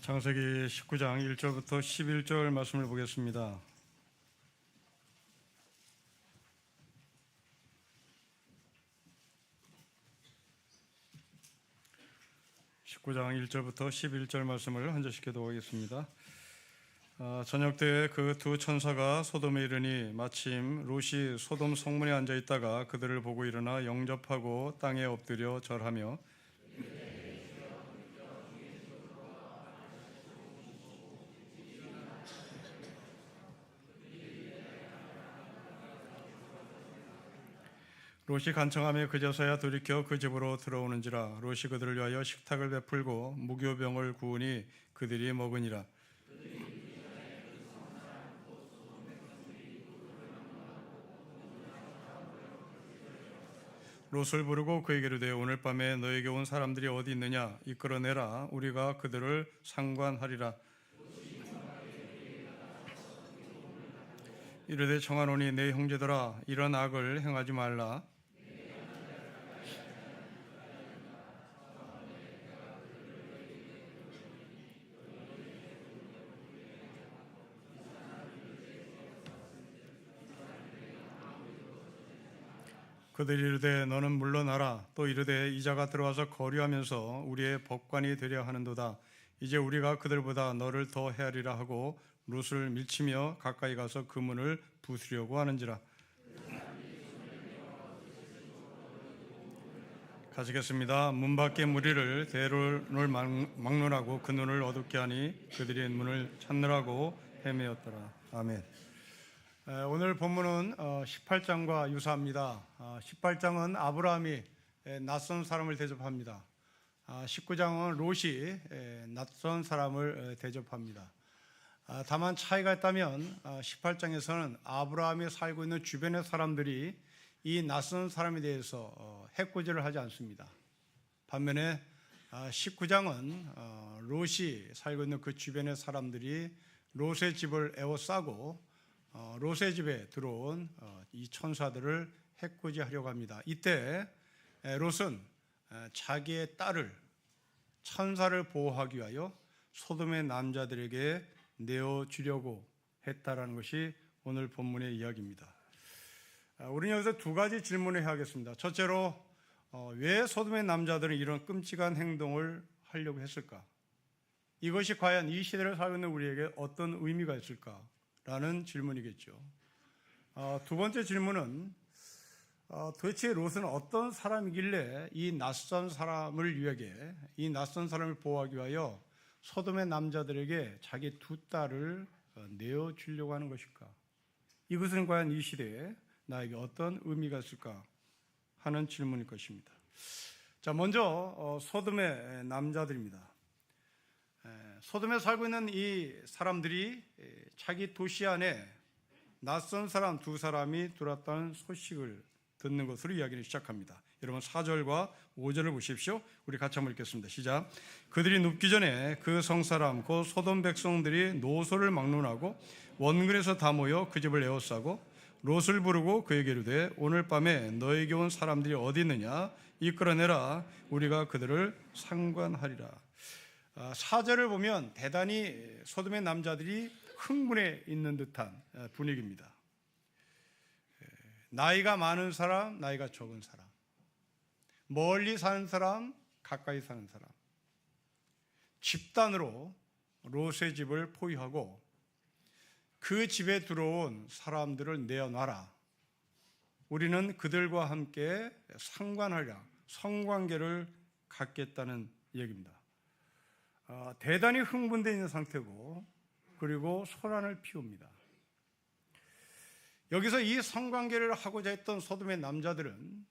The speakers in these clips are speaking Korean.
창세기 19장 1절부터 11절 말씀을 보겠습니다. (19장 1절부터 11절) 말씀을 한 절씩 교독하겠습니다. 저녁 때에 그 두 천사가 소돔에 이르니 마침 롯이 소돔 성문에 앉아 있다가 그들을 보고 일어나 영접하고 땅에 엎드려 절하며 롯이 간청하며 그제서야 돌이켜 그 집으로 들어오는지라. 롯이 그들을 위하여 식탁을 베풀고 무교병을 구우니 그들이 먹으니라. 롯을 부르고 그에게 이르되 오늘 밤에 너에게 온 사람들이 어디 있느냐 이끌어내라. 우리가 그들을 상관하리라. 이르되 청하노니 내 형제들아 이런 악을 행하지 말라. 그들이 이르되 너는 물러나라. 또 이르되 이자가 들어와서 거류하면서 우리의 법관이 되려 하는도다. 이제 우리가 그들보다 너를 더 헤아리라 하고 롯을 밀치며 가까이 가서 그 문을 부수려고 하는지라. 가시겠습니다. 문 밖의 무리를 대론을 막론하고 그 눈을 어둡게 하니 그들이 문을 찾느라고 헤매었더라. 아멘. 오늘 본문은 18장과 유사합니다. 18장은 아브라함이 낯선 사람을 대접합니다. 19장은 롯이 낯선 사람을 대접합니다. 다만 차이가 있다면 18장에서는 아브라함이 살고 있는 주변의 사람들이 이 낯선 사람에 대해서 해코지를 하지 않습니다. 반면에 19장은 롯이 살고 있는 그 주변의 사람들이 롯의 집을 에워싸고 롯의 집에 들어온 이 천사들을 해코지하려고 합니다. 이때 롯은 자기의 딸을 천사를 보호하기 위하여 소돔의 남자들에게 내어주려고 했다라는 것이 오늘 본문의 이야기입니다. 우리는 여기서 두 가지 질문을 해야겠습니다. 첫째로 왜 소돔의 남자들은 이런 끔찍한 행동을 하려고 했을까? 이것이 과연 이 시대를 살고 있는 우리에게 어떤 의미가 있을까라는 질문이겠죠. 두 번째 질문은 도대체 롯은 어떤 사람이길래 이 낯선 사람을 위하게, 이 낯선 사람을 보호하기 위하여 소돔의 남자들에게 자기 두 딸을 내어주려고 하는 것일까? 이것은 과연 이 시대에 나에게 어떤 의미가 있을까 하는 질문일 것입니다. 자, 먼저 소돔의 남자들입니다. 소돔에 살고 있는 이 사람들이 자기 도시 안에 낯선 사람 두 사람이 들어왔다는 소식을 듣는 것으로 이야기를 시작합니다. 여러분 4절과 5절을 보십시오. 우리 같이 한번 읽겠습니다. 시작. 그들이 눕기 전에 그 성사람 곧 소돔 백성들이 노소를 막론하고 원근에서 다 모여 그 집을 에워싸고 롯을 부르고 그에게 이르되 오늘 밤에 너에게 온 사람들이 어디 있느냐 이끌어내라. 우리가 그들을 상관하리라. 4절을 보면 대단히 소돔의 남자들이 흥분해 있는 듯한 분위기입니다. 나이가 많은 사람, 나이가 적은 사람, 멀리 사는 사람, 가까이 사는 사람, 집단으로 롯의 집을 포위하고 그 집에 들어온 사람들을 내어놔라. 우리는 그들과 함께 상관하리라. 성관계를 갖겠다는 얘기입니다. 대단히 흥분되어 있는 상태고 그리고 소란을 피웁니다. 여기서 이 성관계를 하고자 했던 소돔의 남자들은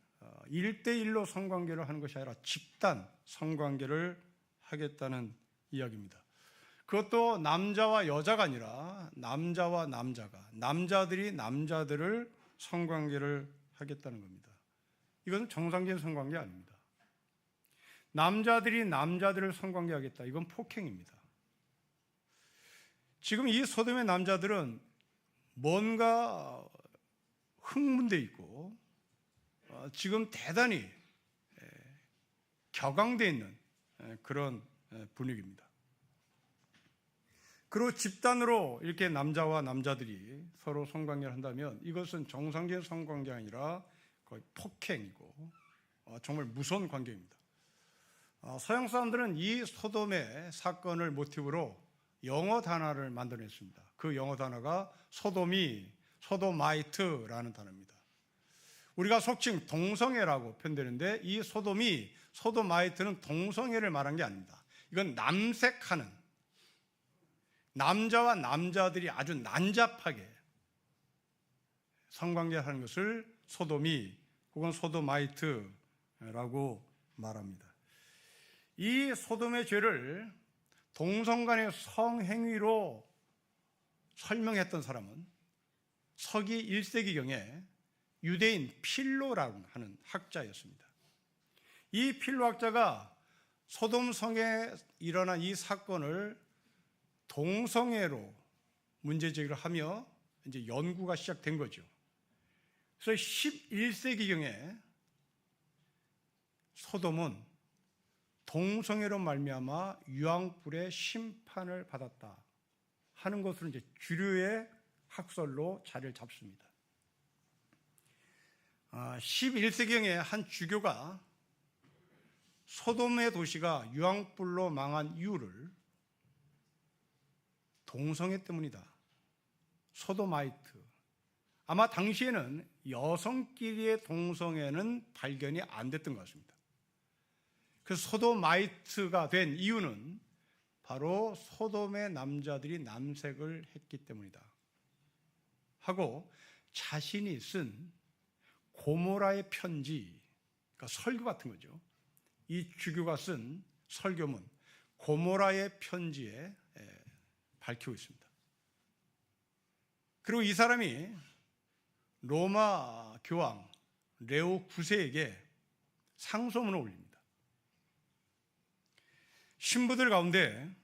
1대1로 성관계를 하는 것이 아니라 집단 성관계를 하겠다는 이야기입니다. 그것도 남자와 여자가 아니라 남자와 남자가, 남자들이 남자들을 성관계를 하겠다는 겁니다. 이건 정상적인 성관계 아닙니다. 남자들이 남자들을 성관계하겠다. 이건 폭행입니다. 지금 이 소돔의 남자들은 뭔가 흥분되어 있고 지금 대단히 격앙되어 있는 그런 분위기입니다. 그리고 집단으로 이렇게 남자와 남자들이 서로 성관계를 한다면 이것은 정상적인 성관계가 아니라 거의 폭행이고 정말 무서운 관계입니다. 서양 사람들은 이 소돔의 사건을 모티브로 영어 단어를 만들어냈습니다. 그 영어 단어가 소도마이트라는 단어입니다. 우리가 속칭 동성애라고 표현되는데 이 소도마이트는 동성애를 말한 게 아닙니다. 이건 남색하는, 남자와 남자들이 아주 난잡하게 성관계를 하는 것을 소돔이 혹은 소도마이트라고 말합니다. 이 소돔의 죄를 동성 간의 성행위로 설명했던 사람은 서기 1세기경에 유대인 필로라고 하는 학자였습니다. 이 필로 학자가 소돔성에 일어난 이 사건을 동성애로 문제제기를 하며 이제 연구가 시작된 거죠. 그래서 11세기경에 소돔은 동성애로 말미암아 유황불의 심판을 받았다 하는 것으로 이제 주류의 학설로 자리를 잡습니다. 11세기경에 한 주교가 소돔의 도시가 유황불로 망한 이유를 동성애 때문이다. 소도마이트. 아마 당시에는 여성끼리의 동성애는 발견이 안 됐던 것 같습니다. 그래서 소도마이트가 된 이유는 바로 소돔의 남자들이 남색을 했기 때문이다 하고 자신이 쓴 고모라의 편지, 그러니까 설교 같은 거죠. 이 주교가 쓴 설교문 고모라의 편지에 밝히고 있습니다. 그리고 이 사람이 로마 교황 레오 9세에게 상소문을 올립니다. 신부들 가운데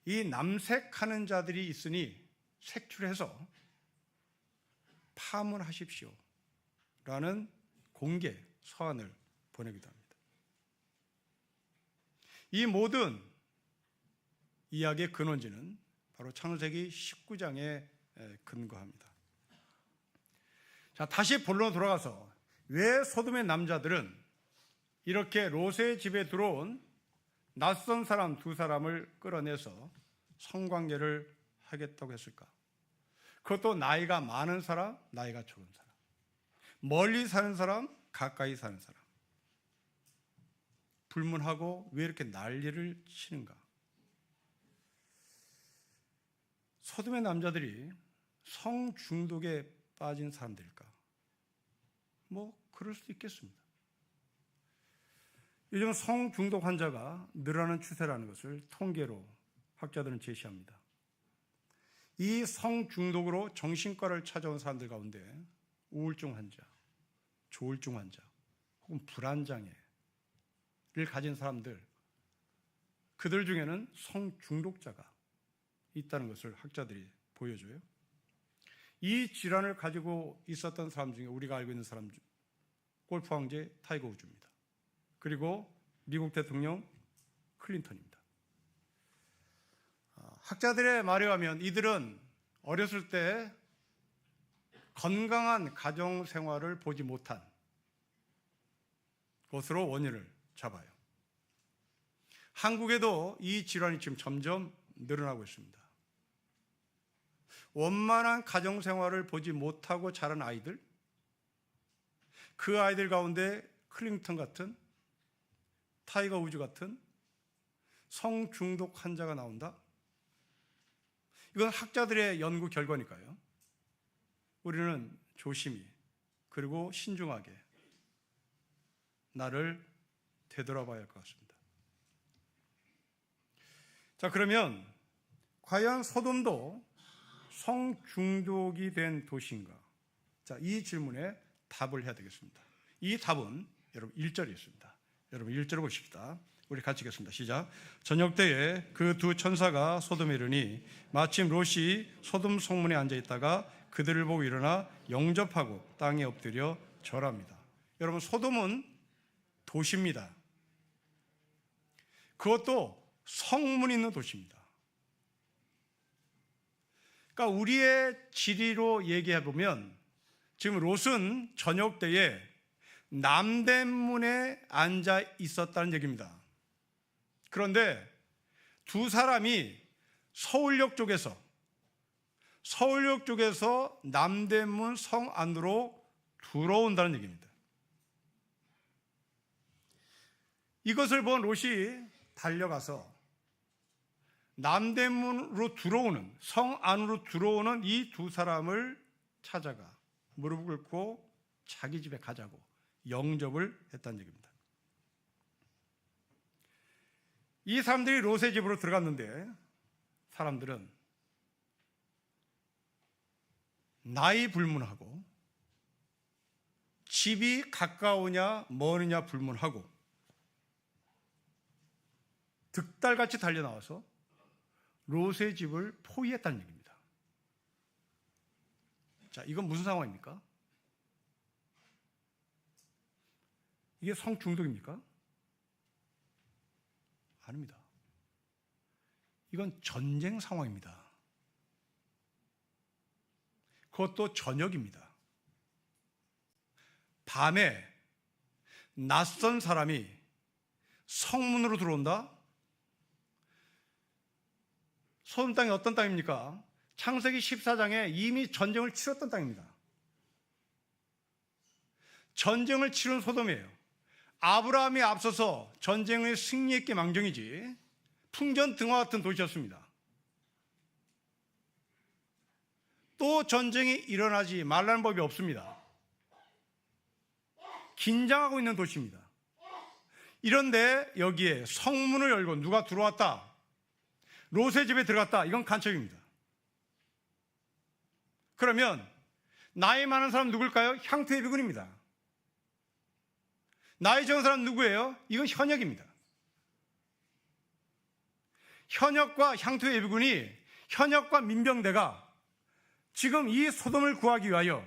이 남색하는 자들이 있으니 색출해서 파문하십시오 라는 공개 서한을 보내기도 합니다. 이 모든 이야기의 근원지는 바로 창세기 19장에 근거합니다. 자, 다시 본론으로 돌아가서 왜 소돔의 남자들은 이렇게 롯의 집에 들어온 낯선 사람 두 사람을 끌어내서 성관계를 하겠다고 했을까? 그것도 나이가 많은 사람, 나이가 적은 사람, 멀리 사는 사람, 가까이 사는 사람. 불문하고 왜 이렇게 난리를 치는가? 소돔의 남자들이 성중독에 빠진 사람들일까? 그럴 수도 있겠습니다. 요즘 성중독 환자가 늘어나는 추세라는 것을 통계로 학자들은 제시합니다. 이 성중독으로 정신과를 찾아온 사람들 가운데 우울증 환자, 조울증 환자, 혹은 불안장애를 가진 사람들, 그들 중에는 성중독자가 있다는 것을 학자들이 보여줘요. 이 질환을 가지고 있었던 사람 중에 우리가 알고 있는 사람 중 골프 황제 타이거 우즈입니다. 그리고 미국 대통령 클린턴입니다. 학자들의 말에 의하면 이들은 어렸을 때 건강한 가정 생활을 보지 못한 것으로 원인을 잡아요. 한국에도 이 질환이 지금 점점 늘어나고 있습니다. 원만한 가정 생활을 보지 못하고 자란 아이들, 그 아이들 가운데 클린턴 같은, 타이거 우즈 같은 성중독 환자가 나온다? 이건 학자들의 연구 결과니까요. 우리는 조심히 그리고 신중하게 나를 되돌아봐야 할 것 같습니다. 자, 그러면 과연 소돔도 성중독이 된 도시인가? 자, 이 질문에 답을 해야 되겠습니다. 이 답은 여러분 1절에 있습니다. 여러분 1절을 보십시다. 우리 같이 읽겠습니다. 시작. 저녁 때에 그 두 천사가 소돔에 이르니 마침 롯이 소돔 성문에 앉아 있다가 그들을 보고 일어나 영접하고 땅에 엎드려 절합니다. 여러분, 소돔은 도시입니다. 그것도 성문 있는 도시입니다. 그러니까 우리의 지리로 얘기해 보면 지금 롯은 저녁 때에 남대문에 앉아 있었다는 얘기입니다. 그런데 두 사람이 서울역 쪽에서 남대문 성 안으로 들어온다는 얘기입니다. 이것을 본 롯이 달려가서 남대문으로 들어오는, 성 안으로 들어오는 이 두 사람을 찾아가 무릎을 꿇고 자기 집에 가자고 영접을 했다는 얘기입니다. 이 사람들이 롯의 집으로 들어갔는데 사람들은 나이 불문하고 집이 가까우냐 머느냐 불문하고 득달같이 달려나와서 롯의 집을 포위했다는 얘기입니다. 자, 이건 무슨 상황입니까? 이게 성중독입니까? 아닙니다. 이건 전쟁 상황입니다. 그것도 저녁입니다. 밤에 낯선 사람이 성문으로 들어온다? 소돔 땅이 어떤 땅입니까? 창세기 14장에 이미 전쟁을 치렀던 땅입니다. 전쟁을 치른 소돔이에요. 아브라함이 앞서서 전쟁을 승리했기 망정이지 풍전등화 같은 도시였습니다. 또 전쟁이 일어나지 말라는 법이 없습니다. 긴장하고 있는 도시입니다. 이런데 여기에 성문을 열고 누가 들어왔다, 롯의 집에 들어갔다, 이건 간첩입니다. 그러면 나이 많은 사람 누굴까요? 향토 예비군입니다. 나이 적은 사람 누구예요? 이건 현역입니다. 현역과 향토 예비군이, 현역과 민병대가 지금 이 소돔을 구하기 위하여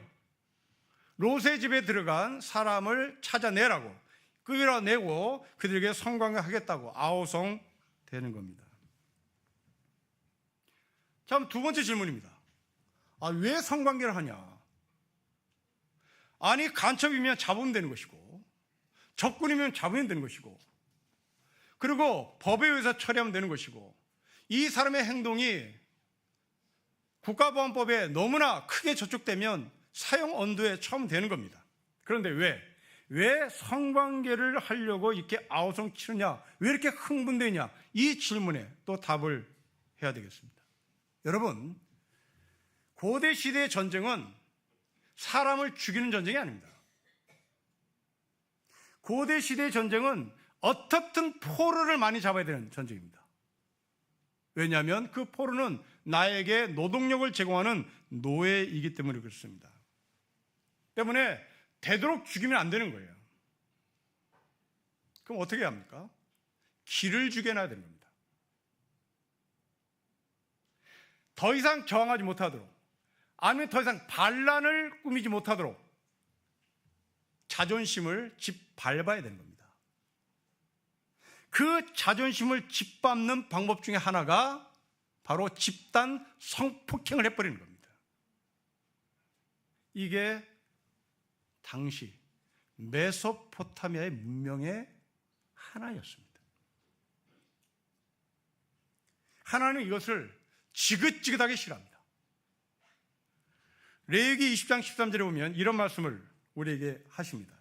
롯의 집에 들어간 사람을 찾아내라고, 끌어내고 그들에게 성관계하겠다고 아우성되는 겁니다. 자, 두 번째 질문입니다. 왜 성관계를 하냐? 아니, 간첩이면 잡으면 되는 것이고 적군이면 잡으면 되는 것이고, 그리고 법에 의해서 처리하면 되는 것이고, 이 사람의 행동이 국가보안법에 너무나 크게 저촉되면 사형 언도에 처음되는 겁니다. 그런데 왜 성관계를 하려고 이렇게 아우성 치느냐, 왜 이렇게 흥분되냐, 이 질문에 또 답을 해야 되겠습니다. 여러분, 고대 시대의 전쟁은 사람을 죽이는 전쟁이 아닙니다. 고대 시대의 전쟁은 어떻든 포로를 많이 잡아야 되는 전쟁입니다. 왜냐하면 그 포로는 나에게 노동력을 제공하는 노예이기 때문에 그렇습니다. 때문에 되도록 죽이면 안 되는 거예요. 그럼 어떻게 해야 합니까? 길을 죽여놔야 되는 겁니다. 더 이상 저항하지 못하도록, 아니면 더 이상 반란을 꾸미지 못하도록 자존심을 짓밟아야 되는 겁니다. 그 자존심을 짓밟는 방법 중에 하나가 바로 집단 성폭행을 해버리는 겁니다. 이게 당시 메소포타미아의 문명의 하나였습니다. 하나님은 이것을 지긋지긋하게 싫어합니다. 레위기 20장 13절에 보면 이런 말씀을 우리에게 하십니다.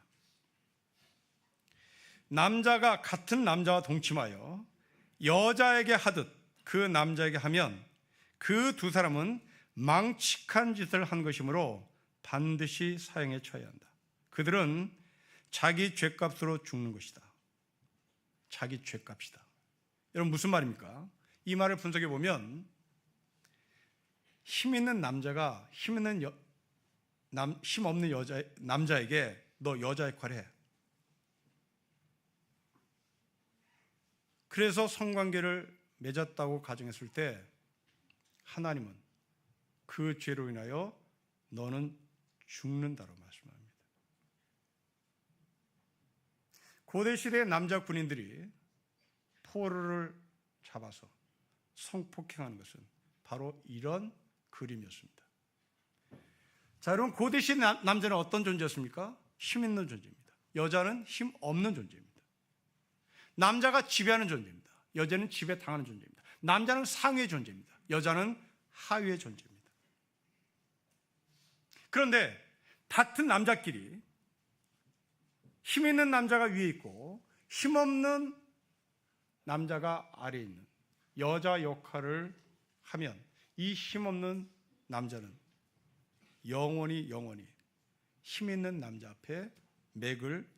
남자가 같은 남자와 동침하여 여자에게 하듯 그 남자에게 하면 그 두 사람은 망측한 짓을 한 것이므로 반드시 사형에 처해야 한다. 그들은 자기 죄값으로 죽는 것이다. 자기 죄값이다. 여러분, 무슨 말입니까? 이 말을 분석해 보면 힘 있는 남자가 힘 없는 남자에게 너 여자 역할을 해. 그래서 성관계를 맺었다고 가정했을 때 하나님은 그 죄로 인하여 너는 죽는다고 말씀합니다. 고대 시대의 남자 군인들이 포로를 잡아서 성폭행하는 것은 바로 이런 그림이었습니다. 자, 여러분, 고대 시대 남자는 어떤 존재였습니까? 힘 있는 존재입니다. 여자는 힘 없는 존재입니다. 남자가 지배하는 존재입니다. 여자는 지배당하는 존재입니다. 남자는 상위의 존재입니다. 여자는 하위의 존재입니다. 그런데 같은 남자끼리 힘 있는 남자가 위에 있고 힘없는 남자가 아래에 있는 여자 역할을 하면 이 힘없는 남자는 영원히 힘 있는 남자 앞에 맥을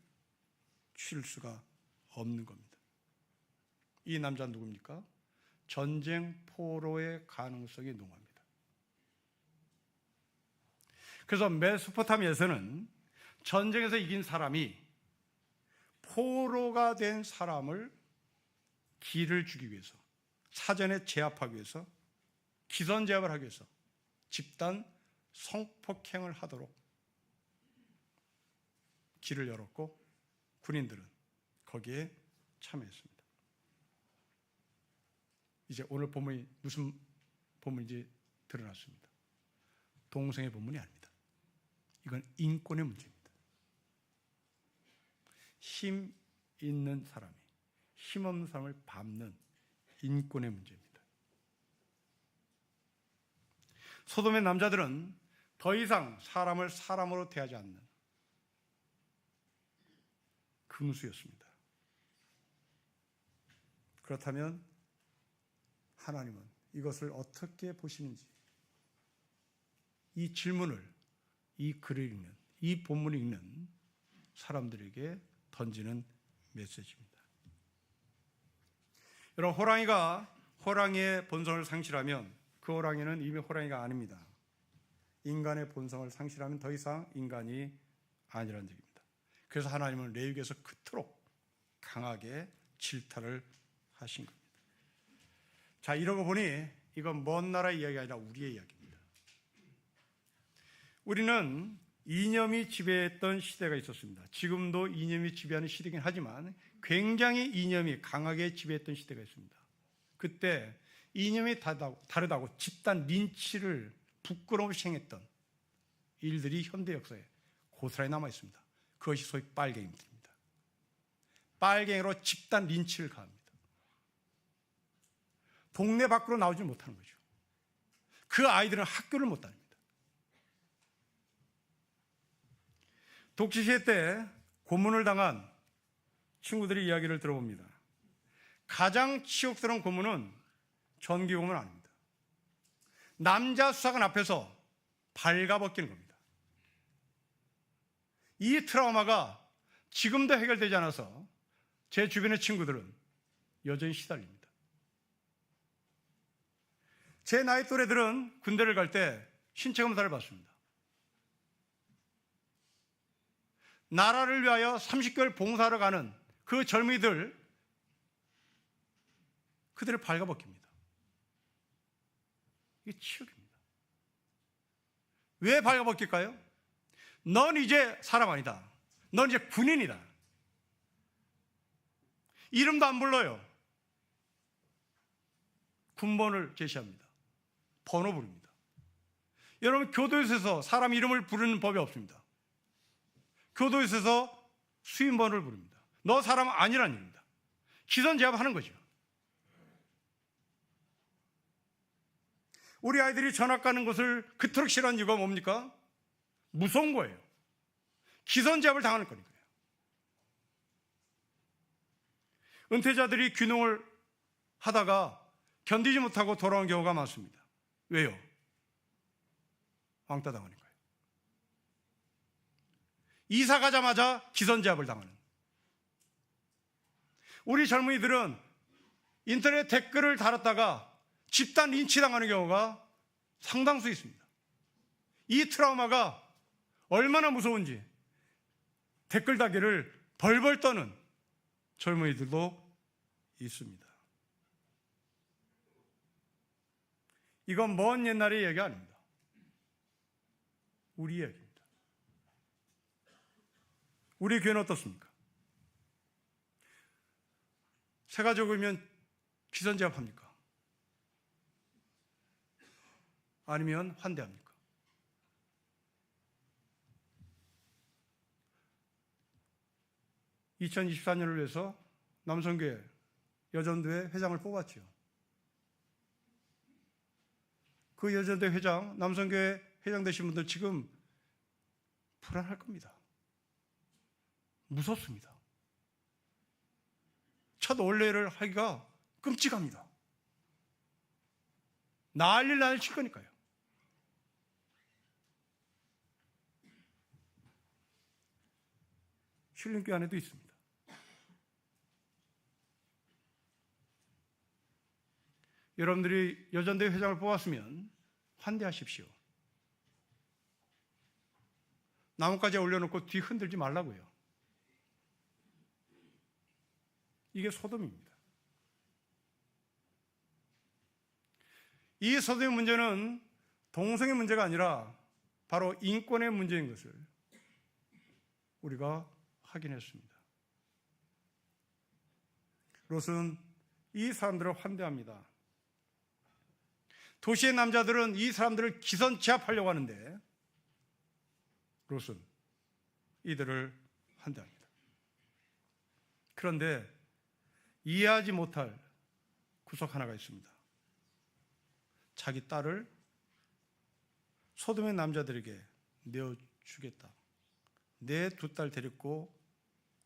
칠 수가 없는 겁니다. 이 남자는 누굽니까? 전쟁 포로의 가능성이 농합니다. 그래서 메소포타미아에서는 전쟁에서 이긴 사람이 포로가 된 사람을 기를 주기 위해서, 사전에 제압하기 위해서, 기선 제압을 하기 위해서 집단 성폭행을 하도록 길을 열었고 군인들은 거기에 참여했습니다. 이제 오늘 본문이 무슨 본문인지 드러났습니다. 동성애 본문이 아닙니다. 이건 인권의 문제입니다. 힘 있는 사람이 힘 없는 사람을 밟는 인권의 문제입니다. 소돔의 남자들은 더 이상 사람을 사람으로 대하지 않는 금수였습니다. 그렇다면 하나님은 이것을 어떻게 보시는지, 이 질문을 이 글을 읽는, 이 본문을 읽는 사람들에게 던지는 메시지입니다. 여러분, 호랑이가 호랑이의 본성을 상실하면 그 호랑이는 이미 호랑이가 아닙니다. 인간의 본성을 상실하면 더 이상 인간이 아니라는 얘기입니다. 그래서 하나님은 레위기에서 그토록 강하게 질타를 하신 겁니다. 자, 이러고 보니 이건 먼 나라의 이야기가 아니라 우리의 이야기입니다. 우리는 이념이 지배했던 시대가 있었습니다. 지금도 이념이 지배하는 시대이긴 하지만 굉장히 이념이 강하게 지배했던 시대가 있습니다. 그때 이념이 다르다고 집단 린치를 부끄러움 없이 행했던 일들이 현대 역사에 고스란히 남아 있습니다. 그것이 소위 빨갱이들입니다. 빨갱이로 집단 린치를 가합니다. 동네 밖으로 나오지 못하는 거죠. 그 아이들은 학교를 못 다닙니다. 독재 시대 때 고문을 당한 친구들의 이야기를 들어봅니다. 가장 치욕스러운 고문은 전기 고문 아닙니다. 남자 수사관 앞에서 발가벗기는 겁니다. 이 트라우마가 지금도 해결되지 않아서 제 주변의 친구들은 여전히 시달립니다. 제 나이 또래들은 군대를 갈 때 신체 검사를 받습니다. 나라를 위하여 30개월 봉사하러 가는 그 젊은이들, 그들을 발가벗깁니다. 이게 치욕입니다. 왜 발가벗길까요? 넌 이제 사람 아니다. 넌 이제 군인이다. 이름도 안 불러요. 군번을 제시합니다. 번호 부릅니다. 여러분, 교도소에서 사람 이름을 부르는 법이 없습니다. 교도소에서 수임번호를 부릅니다. 너 사람 아니라는 얘기입니다. 기선 제압하는 거죠. 우리 아이들이 전학 가는 것을 그토록 싫어하는 이유가 뭡니까? 무서운 거예요. 기선 제압을 당하는 거니까요. 은퇴자들이 귀농을 하다가 견디지 못하고 돌아온 경우가 많습니다. 왜요? 왕따 당하니까요. 이사 가자마자 기선 제압을 당하는. 우리 젊은이들은 인터넷 댓글을 달았다가 집단 린치 당하는 경우가 상당수 있습니다. 이 트라우마가 얼마나 무서운지 댓글 달기를 벌벌 떠는 젊은이들도 있습니다. 이건 먼 옛날의 얘기 아닙니다. 우리 얘기입니다. 우리 교회는 어떻습니까? 새 가족이면 기선 제압합니까? 아니면 환대합니까? (2024년을) 위해서 남성교회 여전도회 회장을 뽑았죠. 그 여전도회 회장, 남성교회 회장 되신 분들 지금 불안할 겁니다. 무섭습니다. 첫 올례를 하기가 끔찍합니다. 난리를 칠 거니까요. 신림교회 안에도 있습니다. 여러분들이 여전도회 회장을 뽑았으면 환대하십시오. 나뭇가지에 올려놓고 뒤 흔들지 말라고요. 이게 소돔입니다. 이 소돔의 문제는 동성의 문제가 아니라 바로 인권의 문제인 것을 우리가 확인했습니다. 롯은 이 사람들을 환대합니다. 도시의 남자들은 이 사람들을 기선 제압하려고 하는데 롯은 이들을 환대합니다. 그런데 이해하지 못할 구석 하나가 있습니다. 자기 딸을 소돔의 남자들에게 내어주겠다. 내 두 딸 데리고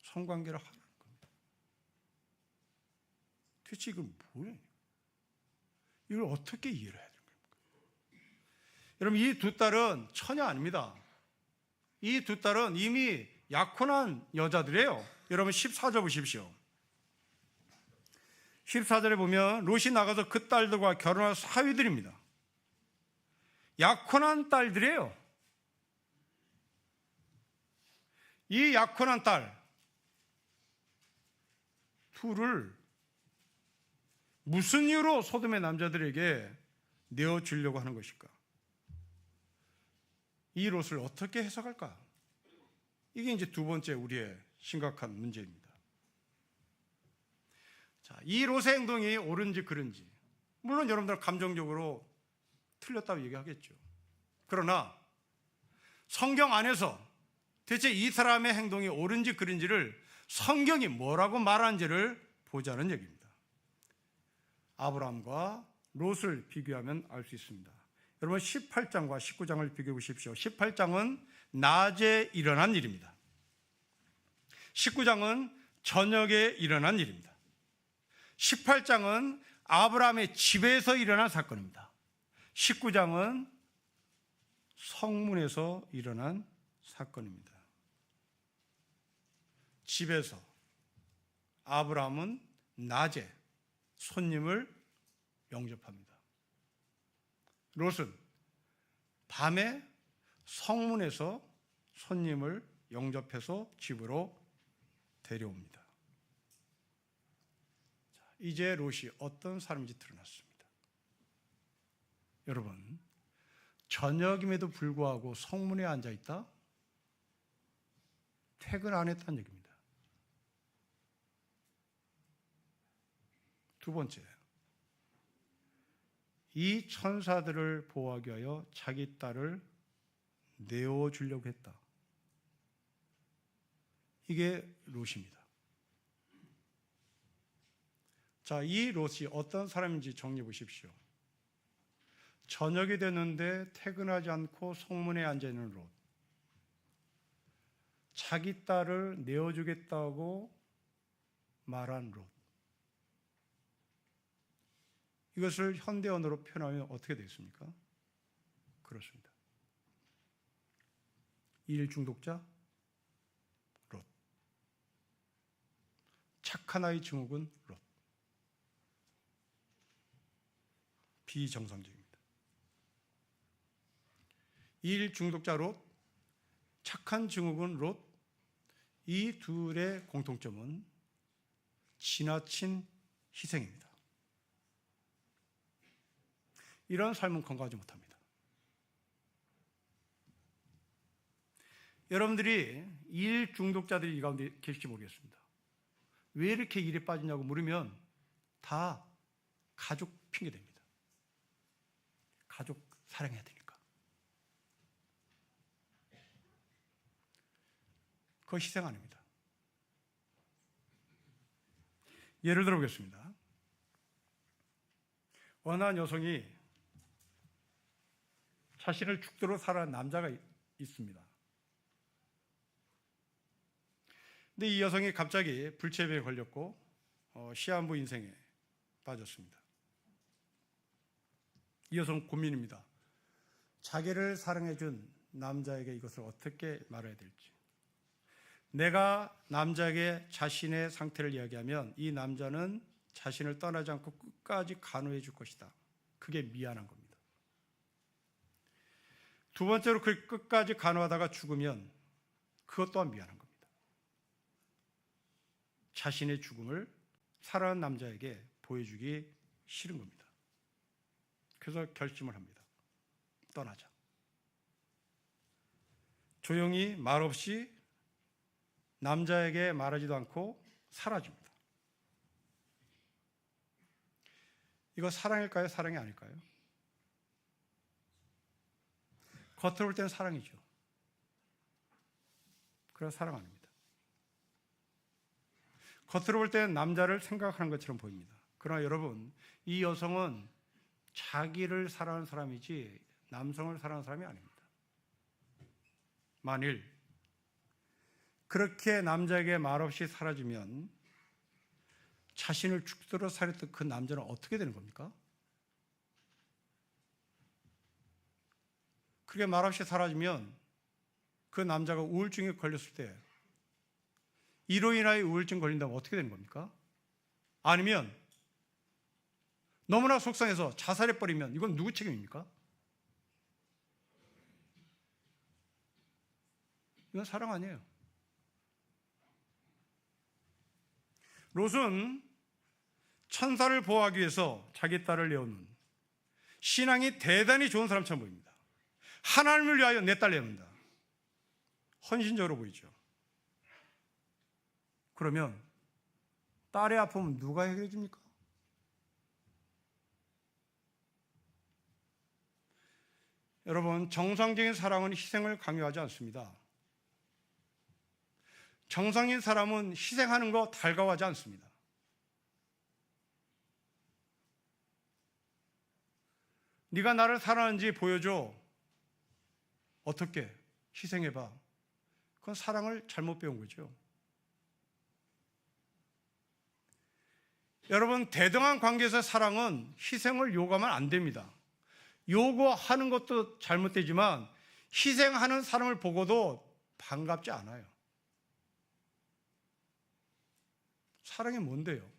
성관계를 하라는 겁니다. 도대체 이건 뭐예요? 이걸 어떻게 이해를 해야 됩니까? 여러분, 이 두 딸은 처녀 아닙니다. 이 두 딸은 이미 약혼한 여자들이에요. 여러분 14절 보십시오. 14절에 보면 롯이 나가서 그 딸들과 결혼할 사위들입니다. 약혼한 딸들이에요. 이 약혼한 딸 둘을 무슨 이유로 소돔의 남자들에게 내어주려고 하는 것일까? 이 롯을 어떻게 해석할까? 이게 이제 두 번째 우리의 심각한 문제입니다. 자, 이 롯의 행동이 옳은지 그른지, 물론 여러분들 감정적으로 틀렸다고 얘기하겠죠. 그러나 성경 안에서 대체 이 사람의 행동이 옳은지 그른지를 성경이 뭐라고 말하는지를 보자는 얘기입니다. 아브라함과 롯을 비교하면 알 수 있습니다. 여러분 18장과 19장을 비교해 보십시오. 18장은 낮에 일어난 일입니다. 19장은 저녁에 일어난 일입니다. 18장은 아브라함의 집에서 일어난 사건입니다. 19장은 성문에서 일어난 사건입니다. 집에서 아브라함은 낮에 손님을 영접합니다. 롯은 밤에 성문에서 손님을 영접해서 집으로 데려옵니다. 자, 이제 롯이 어떤 사람인지 드러났습니다. 여러분, 저녁임에도 불구하고 성문에 앉아있다? 퇴근 안 했다는 얘기입니다. 두 번째, 이 천사들을 보호하기 위하여 자기 딸을 내어주려고 했다. 이게 롯입니다. 자, 이 롯이 어떤 사람인지 정리해 보십시오. 저녁이 됐는데 퇴근하지 않고 성문에 앉아있는 롯. 자기 딸을 내어주겠다고 말한 롯. 이것을 현대 언어로 표현하면 어떻게 되겠습니까? 그렇습니다. 일 중독자 롯. 착한 아이 증후군 롯. 비정상적입니다. 일 중독자 롯, 착한 증후군 롯, 이 둘의 공통점은 지나친 희생입니다. 이런 삶은 건강하지 못합니다. 여러분들이 일 중독자들이 이 가운데 계실지 모르겠습니다. 왜 이렇게 일에 빠지냐고 물으면 다 가족 핑계대입니다. 가족 사랑해야 되니까. 그거 희생 아닙니다. 예를 들어 보겠습니다. 어느 한 여성이 자신을 죽도록 사랑하는 남자가 있습니다. 근데 이 여성이 갑자기 불치병에 걸렸고 시한부 인생에 빠졌습니다. 이 여성 고민입니다. 자기를 사랑해준 남자에게 이것을 어떻게 말해야 될지. 내가 남자에게 자신의 상태를 이야기하면 이 남자는 자신을 떠나지 않고 끝까지 간호해 줄 것이다. 그게 미안한 겁니다. 두 번째로 그 끝까지 간호하다가 죽으면 그것 또한 미안한 겁니다. 자신의 죽음을 사랑하는 남자에게 보여주기 싫은 겁니다. 그래서 결심을 합니다. 떠나자. 조용히 말없이 남자에게 말하지도 않고 사라집니다. 이거 사랑일까요? 사랑이 아닐까요? 겉으로 볼 때는 사랑이죠. 그래서 사랑 아닙니다. 겉으로 볼 때는 남자를 생각하는 것처럼 보입니다. 그러나 여러분, 이 여성은 자기를 사랑하는 사람이지 남성을 사랑하는 사람이 아닙니다. 만일 그렇게 남자에게 말없이 사라지면 자신을 죽도록 살했던 그 남자는 어떻게 되는 겁니까? 그렇게 말없이 사라지면 그 남자가 우울증에 걸렸을 때 이로 인하여 우울증 걸린다면 어떻게 되는 겁니까? 아니면 너무나 속상해서 자살해버리면 이건 누구 책임입니까? 이건 사랑 아니에요. 롯은 천사를 보호하기 위해서 자기 딸을 내어놓은 신앙이 대단히 좋은 사람처럼 보입니다. 하나님을 위하여 내 딸 내놓는다. 헌신적으로 보이죠. 그러면 딸의 아픔은 누가 해결해 줍니까? 여러분, 정상적인 사랑은 희생을 강요하지 않습니다. 정상인 사람은 희생하는 거 달가워하지 않습니다. 네가 나를 사랑하는지 보여줘. 어떻게? 희생해봐. 그건 사랑을 잘못 배운 거죠. 여러분, 대등한 관계에서 사랑은 희생을 요구하면 안 됩니다. 요구하는 것도 잘못되지만 희생하는 사람을 보고도 반갑지 않아요. 사랑이 뭔데요?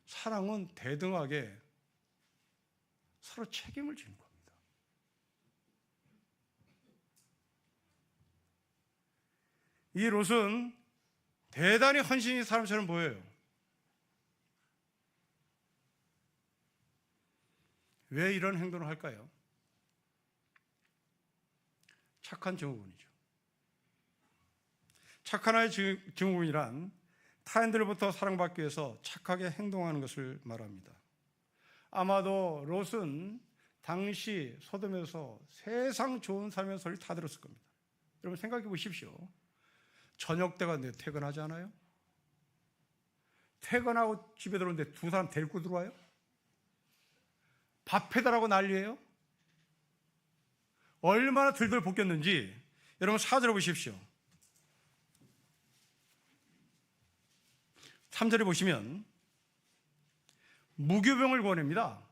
사랑은 대등하게 서로 책임을 지는 겁니다. 이 롯은 대단히 헌신인 사람처럼 보여요. 왜 이런 행동을 할까요? 착한 증후군이죠. 착한 아이의 증후군이란 타인들로부터 사랑받기 위해서 착하게 행동하는 것을 말합니다. 아마도 롯은 당시 소돔에서 세상 좋은 삶의 소리를 다 들었을 겁니다. 여러분 생각해 보십시오. 저녁 때가 내 퇴근하지 않아요? 퇴근하고 집에 들어오는데 두 사람 데리고 들어와요? 밥 해달라고 난리예요? 얼마나 들들 볶였는지 여러분 사절해 보십시오. 3절에 보시면 무교병을 보냅니다.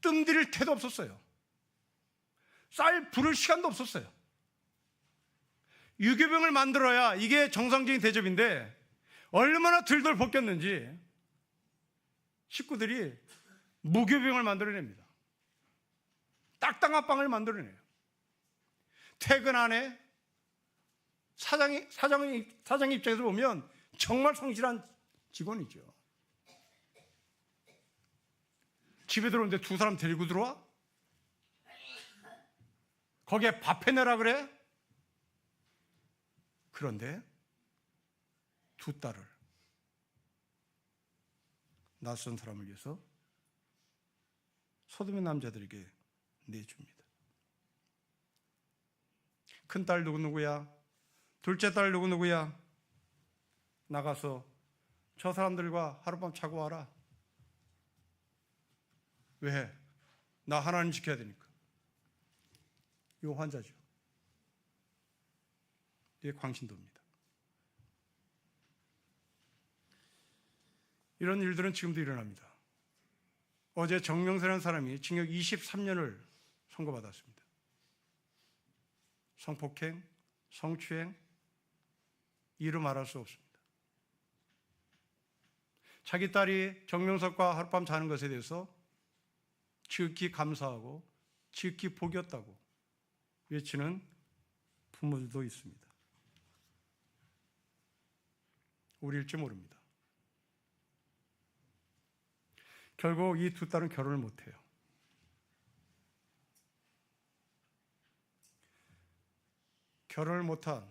뜸 들일 태도 없었어요. 쌀 부를 시간도 없었어요. 유교병을 만들어야 이게 정상적인 대접인데 얼마나 들들 볶였는지 식구들이 무교병을 만들어냅니다. 딱딱한 빵을 만들어내요. 퇴근 안에 사장 입장에서 보면 정말 성실한 직원이죠. 집에 들어오는데 두 사람 데리고 들어와? 거기에 밥 해내라 그래? 그런데 두 딸을 낯선 사람을 위해서 소돔의 남자들에게 내줍니다. 큰딸 누구야? 둘째 딸 누구야? 나가서 저 사람들과 하룻밤 자고 와라. 왜? 나 하나님 지켜야 되니까. 이거 환자죠. 이게 광신도입니다. 이런 일들은 지금도 일어납니다. 어제 정명세라는 사람이 징역 23년을 선고받았습니다. 성폭행, 성추행, 이루 말할 수 없습니다. 자기 딸이 정명석과 하룻밤 자는 것에 대해서 지극히 감사하고 지극히 복이었다고 외치는 부모들도 있습니다. 우리일지 모릅니다. 결국 이 두 딸은 결혼을 못해요. 결혼을 못한,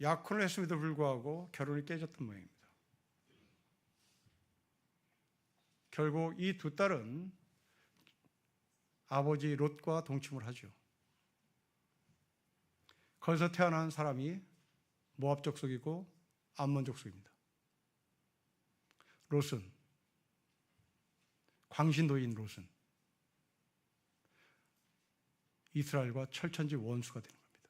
약혼을 했음에도 불구하고 결혼이 깨졌던 모양입니다. 결국 이 두 딸은 아버지 롯과 동침을 하죠. 거기서 태어난 사람이 모압 족속이고 암몬 족속입니다. 롯은, 광신도인 롯은 이스라엘과 철천지 원수가 되는 겁니다.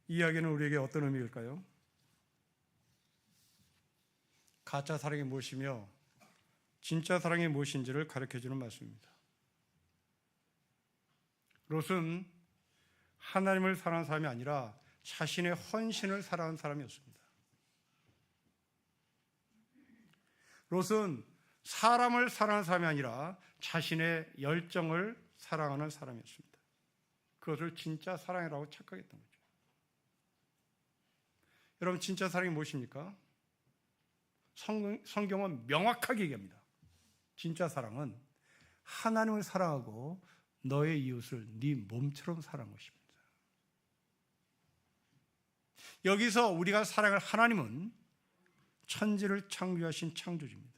이 이야기는 우리에게 어떤 의미일까요? 가짜 사랑이 무엇이며 진짜 사랑이 무엇인지를 가르쳐주는 말씀입니다. 롯은 하나님을 사랑하는 사람이 아니라 자신의 헌신을 사랑하는 사람이었습니다. 롯은 사람을 사랑하는 사람이 아니라 자신의 열정을 사랑하는 사람이었습니다. 그것을 진짜 사랑이라고 착각했던 거죠. 여러분, 진짜 사랑이 무엇입니까? 성경은 명확하게 얘기합니다. 진짜 사랑은 하나님을 사랑하고 너의 이웃을 네 몸처럼 사랑하는 것입니다. 여기서 우리가 사랑할 하나님은 천지를 창조하신 창조주입니다.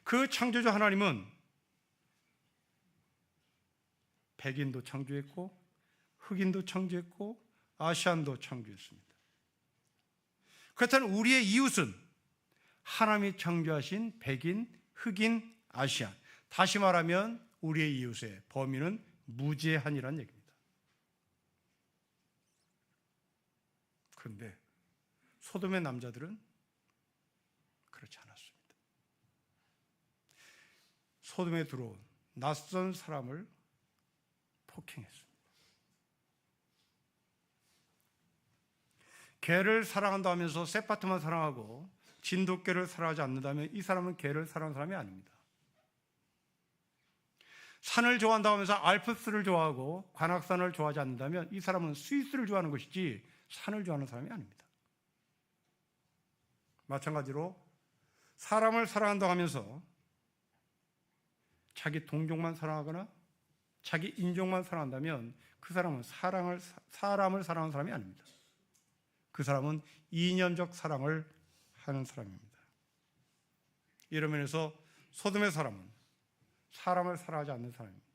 그 창조주 하나님은 백인도 창조했고 흑인도 창조했고 아시안도 창조했습니다. 그렇다면 우리의 이웃은 하나님이 창조하신 백인, 흑인, 아시안, 다시 말하면 우리의 이웃의 범위는 무제한이라는 얘기입니다. 그런데 소돔의 남자들은 그렇지 않았습니다. 소돔에 들어온 낯선 사람을 폭행했습니다. 개를 사랑한다 하면서 세파트만 사랑하고 진돗개를 사랑하지 않는다면 이 사람은 개를 사랑하는 사람이 아닙니다. 산을 좋아한다 하면서 알프스를 좋아하고 관악산을 좋아하지 않는다면 이 사람은 스위스를 좋아하는 것이지 산을 좋아하는 사람이 아닙니다. 마찬가지로 사람을 사랑한다 하면서 자기 동족만 사랑하거나 자기 인종만 사랑한다면 그 사람은 사람을 사랑하는 사람이 아닙니다. 그 사람은 이념적 사랑을 하는 사람입니다. 이런 면에서 소돔의 사람은 사람을 사랑하지 않는 사람입니다.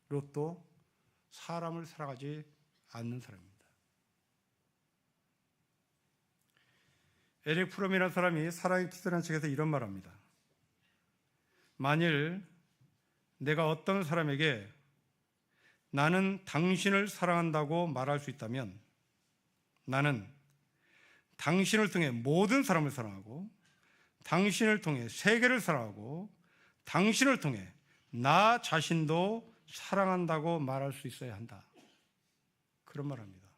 롯도 사람을 사랑하지 않는 사람입니다. 에릭 프롬이라는 사람이 사랑의 기도라는 책에서 이런 말합니다. 만일 내가 어떤 사람에게 나는 당신을 사랑한다고 말할 수 있다면 나는 당신을 통해 모든 사람을 사랑하고 당신을 통해 세계를 사랑하고 당신을 통해 나 자신도 사랑한다고 말할 수 있어야 한다. 그런 말합니다.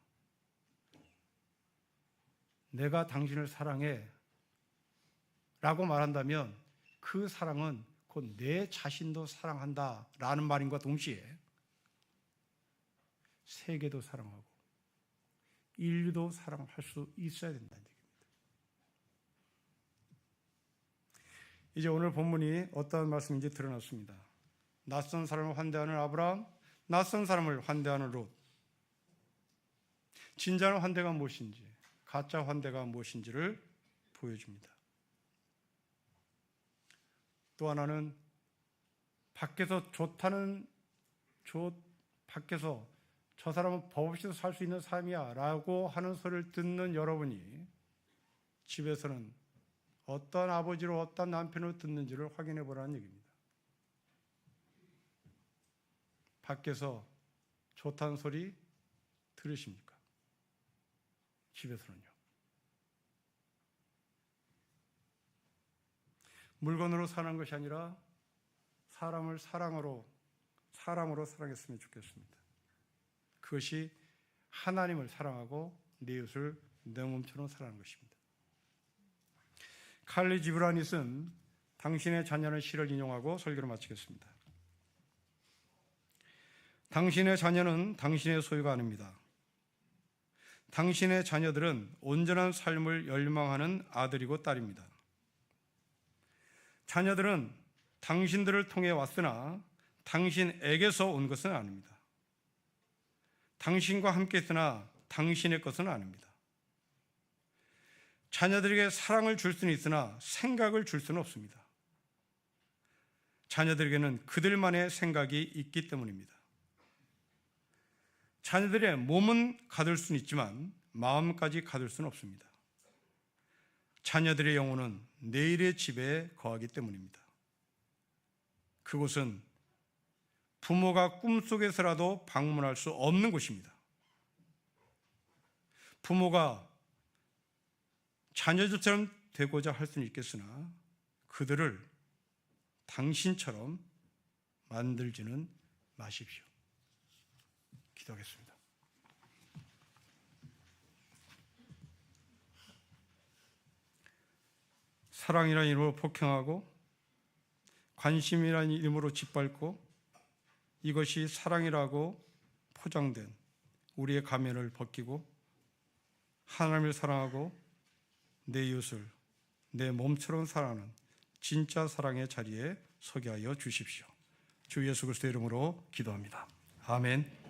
내가 당신을 사랑해 라고 말한다면 그 사랑은 곧 내 자신도 사랑한다 라는 말인과 동시에 세계도 사랑하고 인류도 사랑할 수 있어야 된다는 얘기입니다. 이제 오늘 본문이 어떠한 말씀인지 드러났습니다. 낯선 사람을 환대하는 아브라함, 낯선 사람을 환대하는 롯. 진정한 환대가 무엇인지, 가짜 환대가 무엇인지를 보여줍니다. 또 하나는 밖에서 밖에서 저 사람은 법 없이도 살 수 있는 삶이야 라고 하는 소리를 듣는 여러분이 집에서는 어떤 아버지로 어떤 남편으로 듣는지를 확인해 보라는 얘기입니다. 밖에서 좋다는 소리 들으십니까? 집에서는요. 물건으로 사는 것이 아니라 사람을 사람으로 사랑했으면 좋겠습니다. 그것이 하나님을 사랑하고 내 이웃을 내 몸처럼 사랑하는 것입니다. 칼리 지브라니 쓴 당신의 자녀는 시를 인용하고 설교를 마치겠습니다. 당신의 자녀는 당신의 소유가 아닙니다. 당신의 자녀들은 온전한 삶을 열망하는 아들이고 딸입니다. 자녀들은 당신들을 통해 왔으나 당신에게서 온 것은 아닙니다. 당신과 함께 있으나 당신의 것은 아닙니다. 자녀들에게 사랑을 줄 수는 있으나 생각을 줄 수는 없습니다. 자녀들에게는 그들만의 생각이 있기 때문입니다. 자녀들의 몸은 가둘 수는 있지만 마음까지 가둘 수는 없습니다. 자녀들의 영혼은 내일의 집에 거하기 때문입니다. 그곳은 부모가 꿈속에서라도 방문할 수 없는 곳입니다. 부모가 자녀들처럼 되고자 할 수는 있겠으나 그들을 당신처럼 만들지는 마십시오. 기도하겠습니다. 사랑이라는 이름으로 폭행하고 관심이라는 이름으로 짓밟고 이것이 사랑이라고 포장된 우리의 가면을 벗기고 하나님을 사랑하고 내 이웃을 내 몸처럼 사랑하는 진짜 사랑의 자리에 서게 하여 주십시오. 주 예수 그리스도의 이름으로 기도합니다. 아멘.